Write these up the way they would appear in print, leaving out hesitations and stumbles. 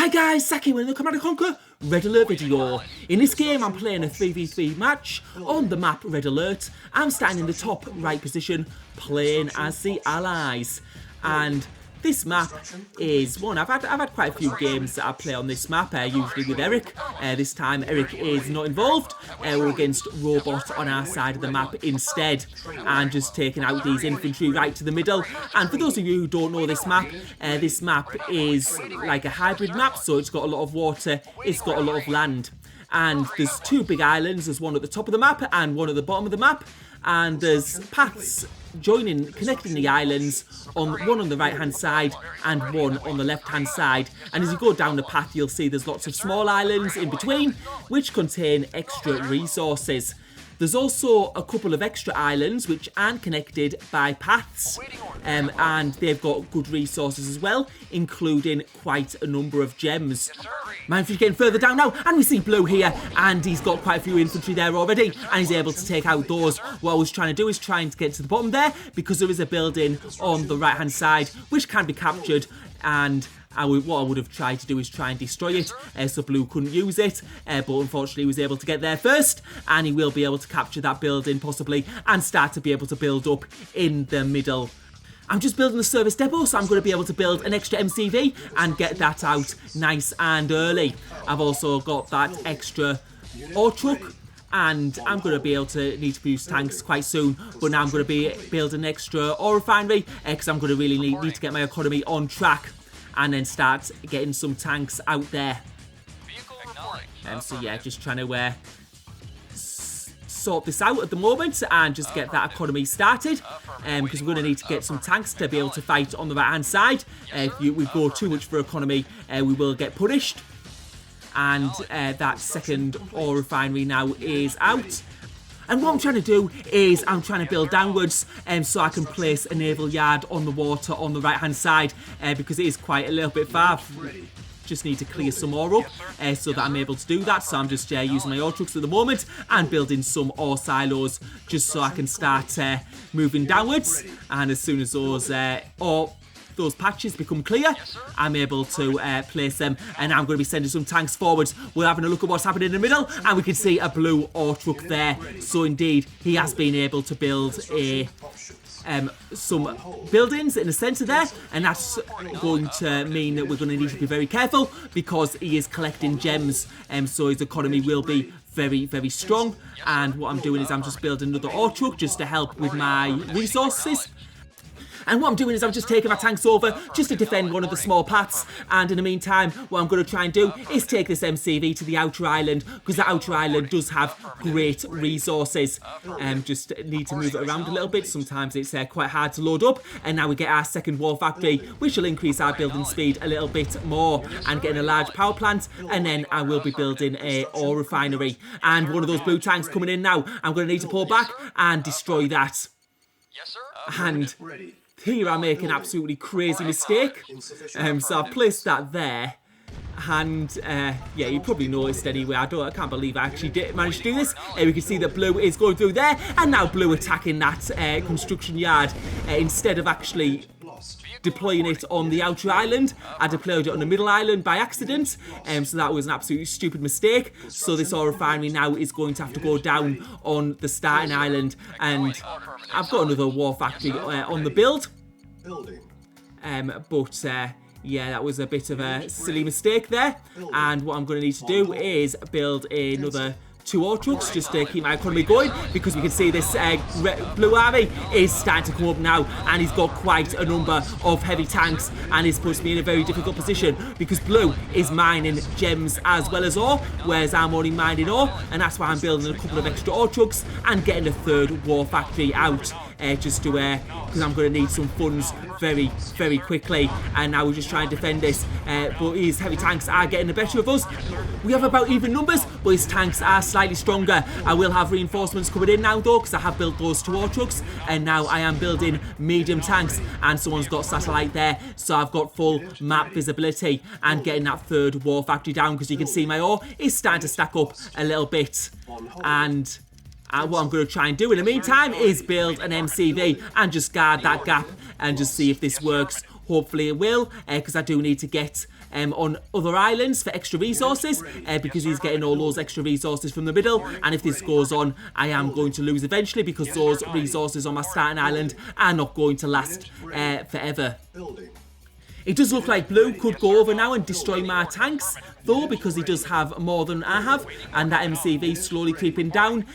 Hi guys, Saki with the Command & Conquer Red Alert video. In this game I'm playing a 3v3 match on the map Red Alert. I'm standing in the top right position playing as the Allies. And this map is one, I've had quite a few games that I play on this map, usually with Eric. This time Eric is not involved. We're against Robot on our side of the map instead, and just taking out these infantry right to the middle. And for those of you who don't know this map is like a hybrid map, so it's got a lot of water, it's got a lot of land. And there's two big islands, there's one at the top of the map and one at the bottom of the map. And there's paths connecting the islands, one on the right hand side and one on the left hand side. And as you go down the path you'll see there's lots of small islands in between which contain extra resources. There's also a couple of extra islands which aren't connected by paths, and they've got good resources as well, including quite a number of gems. My infantry's getting further down now, and we see Blue here, and he's got quite a few infantry there already, and he's able to take out those. What I was trying to do is trying to get to the bottom there, because there is a building on the right hand side which can be captured, and what I would have tried to do is try and destroy it, so Blue couldn't use it, but unfortunately he was able to get there first, and he will be able to capture that building possibly, and start to be able to build up in the middle. I'm just building the service depot, so I'm going to be able to build an extra MCV and get that out nice and early. I've also got that extra ore truck, and I'm going to be able to need to produce tanks quite soon, but now I'm going to be building an extra ore refinery, because I'm going to really need to get my economy on track, and then start getting some tanks out there. So yeah, just trying to sort this out at the moment and just get that economy started, because we're going to need to get some tanks to be able to fight on the right hand side. If we go too much for economy, we will get punished. And that second ore refinery now is out. And what I'm trying to do is I'm trying to build downwards, so I can place a naval yard on the water on the right hand side, because it is quite a little bit far. Just need to clear some ore up so that I'm able to do that. So I'm just using my ore trucks at the moment and building some ore silos just so I can start moving downwards. And as soon as those patches become clear, I'm able to place them, and I'm going to be sending some tanks forwards. We're having a look at what's happening in the middle, and we can see a blue ore truck there. So indeed, he has been able to build some buildings in the centre there, and that's going to mean that we're going to need to be very careful, because he is collecting gems, so his economy will be very, very strong. And what I'm doing is I'm just building another ore truck just to help with my resources. And what I'm doing is I'm just taking my tanks over just to defend one of the small paths. And in the meantime, what I'm going to try and do is take this MCV to the outer island, because the outer island does have great resources. Just need to move it around a little bit. Sometimes it's quite hard to load up. And now we get our second war factory, which will increase our building speed a little bit more, and getting a large power plant. And then I will be building a ore refinery. And one of those blue tanks coming in now, I'm going to need to pull back and destroy that. Yes, sir. And here I make an absolutely crazy mistake, so I've placed that there, and yeah, you probably noticed anyway. I can't believe I actually managed to do this. We can see that Blue is going through there, and now Blue attacking that construction yard instead of actually deploying it on the outer island. I deployed it on the middle island by accident, so that was an absolutely stupid mistake. So this ore refinery now is going to have to go down on the starting island, and I've got another war factory on the build. But yeah, that was a bit of a silly mistake there, and what I'm going to need to do is build another 2 ore trucks just to keep my economy going, because we can see this blue army is starting to come up now, and he's got quite a number of heavy tanks, and it's puts me in a very difficult position, because Blue is mining gems as well as ore, whereas I'm only mining ore, and that's why I'm building a couple of extra ore trucks and getting a third war factory out, just to because I'm going to need some funds very, very quickly. And now we're just trying to defend this, but his heavy tanks are getting the better of us. We have about even numbers, but his tanks are slightly stronger. I will have reinforcements coming in now though, because I have built those 2 ore trucks, and now I am building medium tanks, and someone's got satellite there, so I've got full map visibility, and getting that third war factory down, because you can see my ore is starting to stack up a little bit. And what I'm going to try and do in the meantime is build an MCV and just guard that gap and just see if this works. Hopefully it will, because I do need to get on other islands for extra resources because he's getting all those extra resources from the middle, and if this goes on, I am going to lose eventually because those resources on my starting island are not going to last forever. It does look like blue could go over now and destroy my tanks, though, because he does have more than I have, and that MCV slowly creeping down.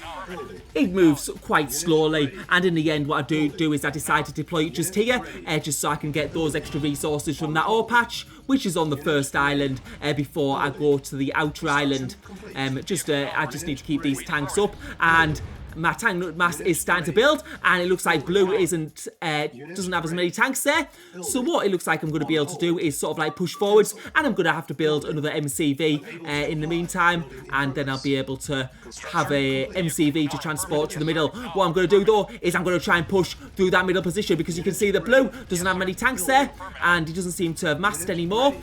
It moves quite slowly, and in the end what I do is I decide to deploy it just here, just so I can get those extra resources from that ore patch, which is on the first island, before I go to the outer island. I just need to keep these tanks up, and my tank mass is starting to build, and it looks like blue doesn't have as many tanks there. So what it looks like I'm going to be able to do is sort of like push forwards, and I'm going to have to build another MCV in the meantime, and then I'll be able to have a MCV to transport to the middle. What I'm going to do though is I'm going to try and push through that middle position, because you can see that blue doesn't have many tanks there, and he doesn't seem to have massed anymore.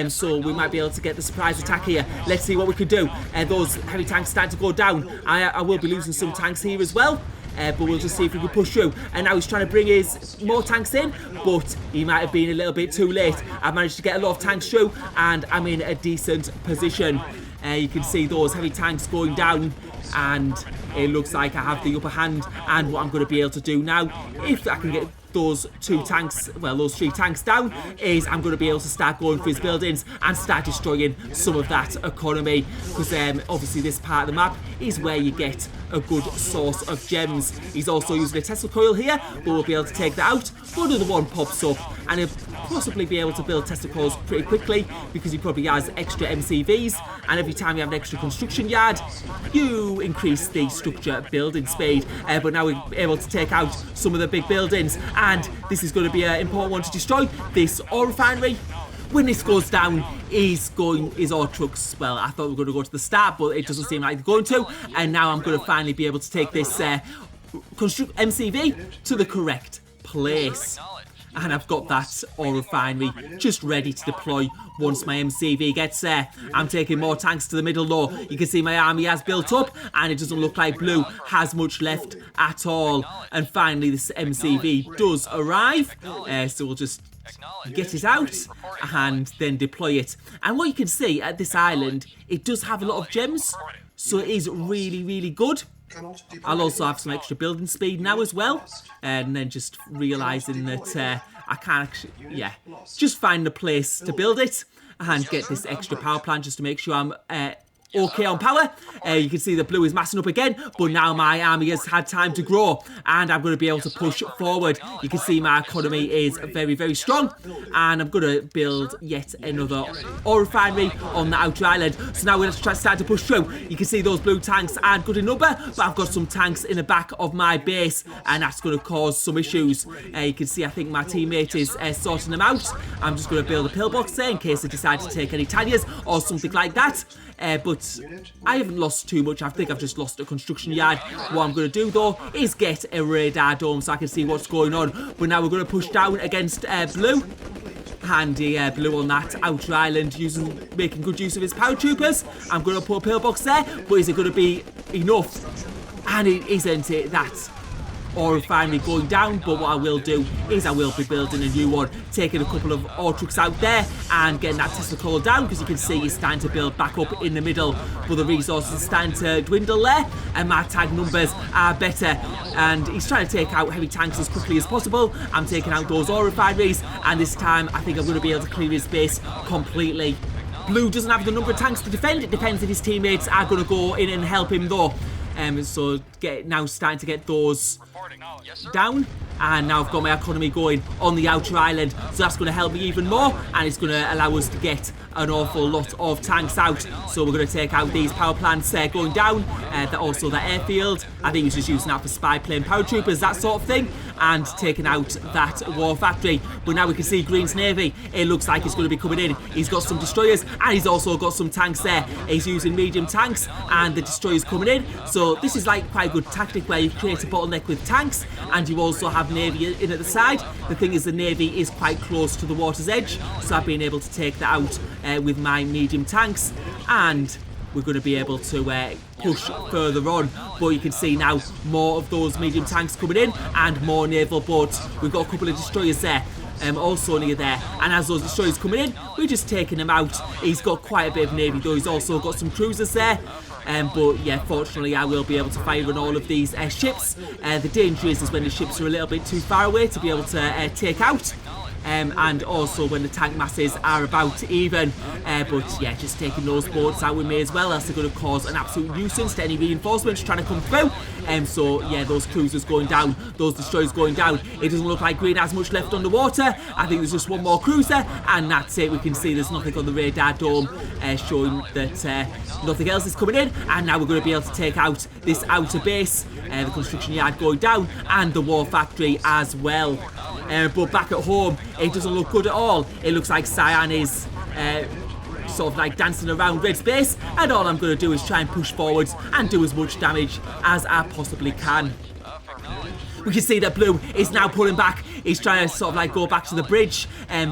So we might be able to get the surprise attack here. Let's see what we could do. Those heavy tanks start to go down. I will be losing some tanks here as well. But we'll just see if we can push through. And now he's trying to bring his more tanks in, but he might have been a little bit too late. I've managed to get a lot of tanks through, and I'm in a decent position. You can see those heavy tanks going down, and it looks like I have the upper hand. And what I'm going to be able to do now, if I can get those three tanks down, is I'm going to be able to start going for his buildings and start destroying some of that economy, because obviously this part of the map is where you get a good source of gems. He's also using a Tesla coil here, but we'll be able to take that out. But another one pops up, and he'll possibly be able to build Tesla coils pretty quickly, because he probably has extra MCVs, and every time you have an extra construction yard, you increase the structure building speed. But now we're able to take out some of the big buildings, and this is going to be an important one to destroy, this ore refinery. When this goes down, his ore trucks, well, I thought we were going to go to the start, but it doesn't seem like they're going to, and now I'm going to finally be able to take this MCV to the correct place. And I've got that ore refinery just ready to deploy once my MCV gets there. I'm taking more tanks to the middle though. You can see my army has built up, and it doesn't look like blue has much left at all. And finally this MCV does arrive, so we'll just get it out and then deploy it. And what you can see at this island, it does have a lot of gems, so it is really, really good. I'll also have some extra building speed now as well, and then just realising that I can't actually, just find a place to build it and get this extra power plant just to make sure I'm okay on power. You can see the blue is massing up again, but now my army has had time to grow, and I'm going to be able to push forward. You can see my economy is very, very strong, and I'm going to build yet another ore refinery on the outer island. So now we're going to start to push through. You can see those blue tanks aren't good in number, but I've got some tanks in the back of my base, and that's going to cause some issues. You can see I think my teammate is sorting them out. I'm just going to build a pillbox there in case they decide to take any Tanyas or something like that. But I haven't lost too much. I think I've just lost a construction yard. What I'm going to do though is get a radar dome so I can see what's going on. But now we're going to push down against blue. Handy blue on that outer island, making good use of his paratroopers. I'm going to put a pillbox there, but is it going to be enough? And it isn't it. That's ore refinery going down, but what I will do is I will be building a new one, taking a couple of ore trucks out there and getting that Tesla coil down, because you can see he's starting to build back up in the middle, but the resources are starting to dwindle there, and my tag numbers are better, and he's trying to take out heavy tanks as quickly as possible. I'm taking out those ore refineries, and this time I think I'm going to be able to clear his base completely. Blue doesn't have the number of tanks to defend. It depends if his teammates are going to go in and help him though. So now starting to get those down, and now I've got my economy going on the outer island, so that's going to help me even more, and it's going to allow us to get an awful lot of tanks out. So we're going to take out these power plants going down, also the airfield. I think he's just using that for spy plane paratroopers, that sort of thing, and taking out that war factory. But now we can see Green's navy. It looks like it's going to be coming in. He's got some destroyers, and he's also got some tanks there. He's using medium tanks, and the destroyers coming in. So this is like quite a good tactic where you create a bottleneck with tanks, and you also have navy in at the side. The thing is, the navy is quite close to the water's edge, so I've been able to take that out with my medium tanks, and we're going to be able to push further on. But you can see now more of those medium tanks coming in and more naval boats. We've got a couple of destroyers there. also near there. And as those destroyers coming in, we're just taking him out. He's got quite a bit of navy though. He's also got some cruisers there. But yeah, fortunately I will be able to fire on all of these ships. The danger is when the ships are a little bit too far away to be able to take out. And also when the tank masses are about even. But yeah, just taking those boats out with me as well, else they're going to cause an absolute nuisance to any reinforcements trying to come through. So yeah, those cruisers going down, those destroyers going down. It doesn't look like Green has much left underwater. I think there's just one more cruiser, and that's it. We can see there's nothing on the radar dome showing that nothing else is coming in. And now we're going to be able to take out this outer base, the construction yard going down, and the war factory as well. But back at home, it doesn't look good at all. It looks like Cyan is sort of like dancing around Red's base, and all I'm going to do is try and push forwards and do as much damage as I possibly can. We can see that Blue is now pulling back. He's trying to sort of like go back to the bridge.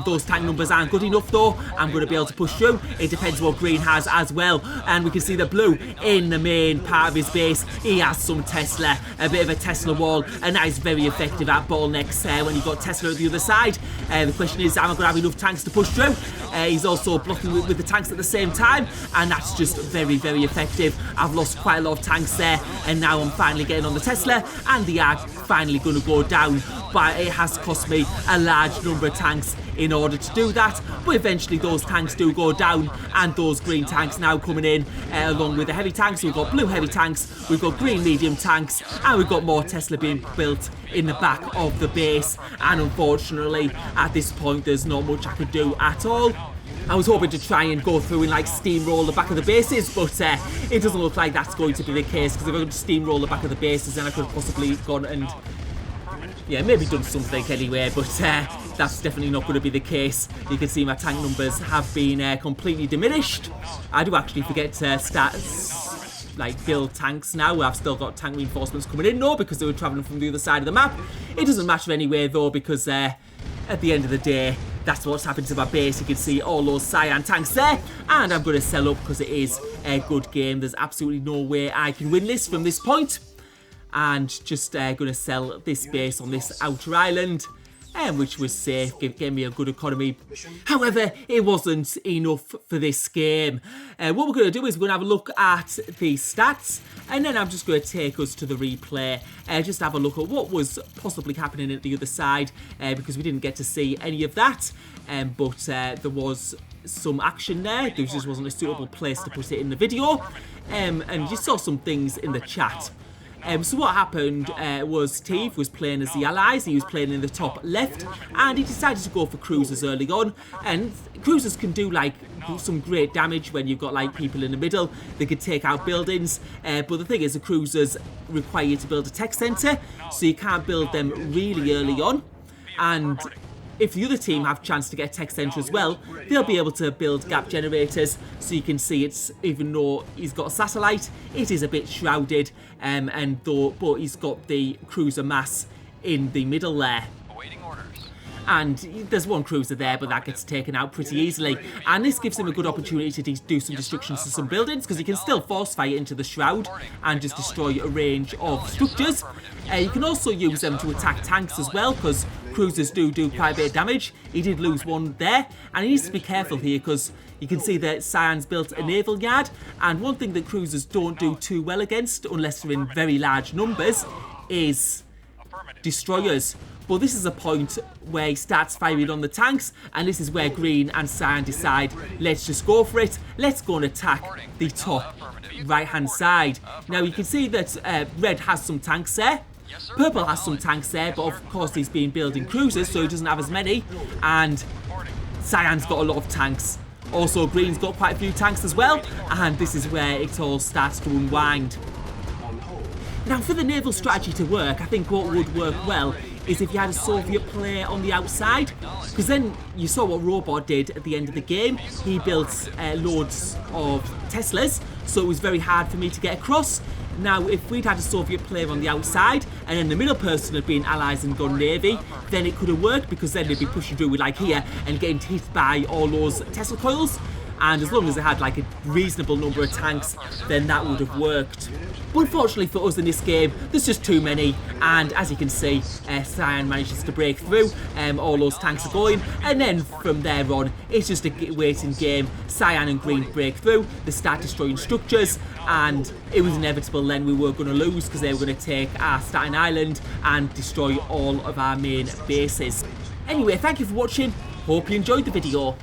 Those tank numbers aren't good enough though. I'm going to be able to push through. It depends what Green has as well. And we can see that Blue in the main part of his base, he has some Tesla, a bit of a Tesla wall, and that is very effective at bottlenecks when you've got Tesla at the other side. The question is, am I going to have enough tanks to push through? He's also blocking with the tanks at the same time, and that's just very, very effective. I've lost quite a lot of tanks there, and now I'm finally getting on the Tesla, and the AG finally going to go down, but it has cost me a large number of tanks in order to do that. But eventually those tanks do go down, and those green tanks now coming in along with the heavy tanks. We've got blue heavy tanks, we've got green medium tanks, and we've got more Tesla being built in the back of the base. And unfortunately at this point there's not much I could do at all. I was hoping to try and go through and like steamroll the back of the bases, but it doesn't look like that's going to be the case, because if I could steamroll the back of the bases, then I could have possibly gone and yeah, maybe done something anyway, but that's definitely not going to be the case. You can see my tank numbers have been completely diminished. I do actually forget to start like build tanks now. I've still got tank reinforcements coming in though, because they were travelling from the other side of the map. It doesn't matter anyway though, because at the end of the day, that's what's happened to my base. You can see all those Cyan tanks there, and I'm going to sell up because it is a good game. There's absolutely no way I can win this from this point. And just going to sell this base on this outer island, which was safe, gave me a good economy. However, it wasn't enough for this game. What we're going to do is we're going to have a look at the stats, and then I'm just going to take us to the replay, just have a look at what was possibly happening at the other side, because we didn't get to see any of that, but there was some action there. There just wasn't a suitable place to put it in the video, and you saw some things in the chat. So what happened was Steve was playing as the Allies. He was playing in the top left, and he decided to go for cruisers early on. And cruisers can do like some great damage when you've got like people in the middle. They could take out buildings, but the thing is, the cruisers require you to build a tech center, so you can't build them really early on. And if the other team have a chance to get a tech center as well, they'll be able to build gap generators. So you can see it's, even though he's got a satellite, it is a bit shrouded, but he's got the cruiser mass in the middle there. And there's one cruiser there, but that gets taken out pretty easily. And this gives him a good opportunity to do some destructions to some buildings, because he can still force fire into the shroud and just destroy a range of structures. You can also use them to attack tanks as well, because cruisers do quite a bit of damage. He did lose one there, and he needs to be careful here, because you can see that Cyan's built a naval yard, and one thing that cruisers don't do too well against, unless they're in very large numbers, is destroyers. But this is a point where he starts firing on the tanks, and this is where Green and Cyan decide, let's just go for it. Let's go and attack the top right-hand side. Now you can see that Red has some tanks there. Purple has some tanks there, but of course he's been building cruisers, so he doesn't have as many. And Cyan's got a lot of tanks. Also, Green's got quite a few tanks as well, and this is where it all starts to unwind. Now, for the naval strategy to work, I think what would work well is if you had a Soviet player on the outside, because then you saw what Robot did at the end of the game. He built loads of Teslas, so it was very hard for me to get across. Now, if we'd had a Soviet player on the outside, and then the middle person had been Allies and gone Navy, then it could have worked, because then they'd be pushing through with like here and getting hit by all those Tesla coils. and as long as they had like a reasonable number of tanks, then that would have worked. But unfortunately for us in this game, there's just too many, and as you can see, Cyan manages to break through, all those tanks are going, and then from there on, it's just a waiting game. Cyan and Green break through, they start destroying structures, and it was inevitable then we were going to lose because they were going to take our Staten Island and destroy all of our main bases. Anyway, thank you for watching, hope you enjoyed the video.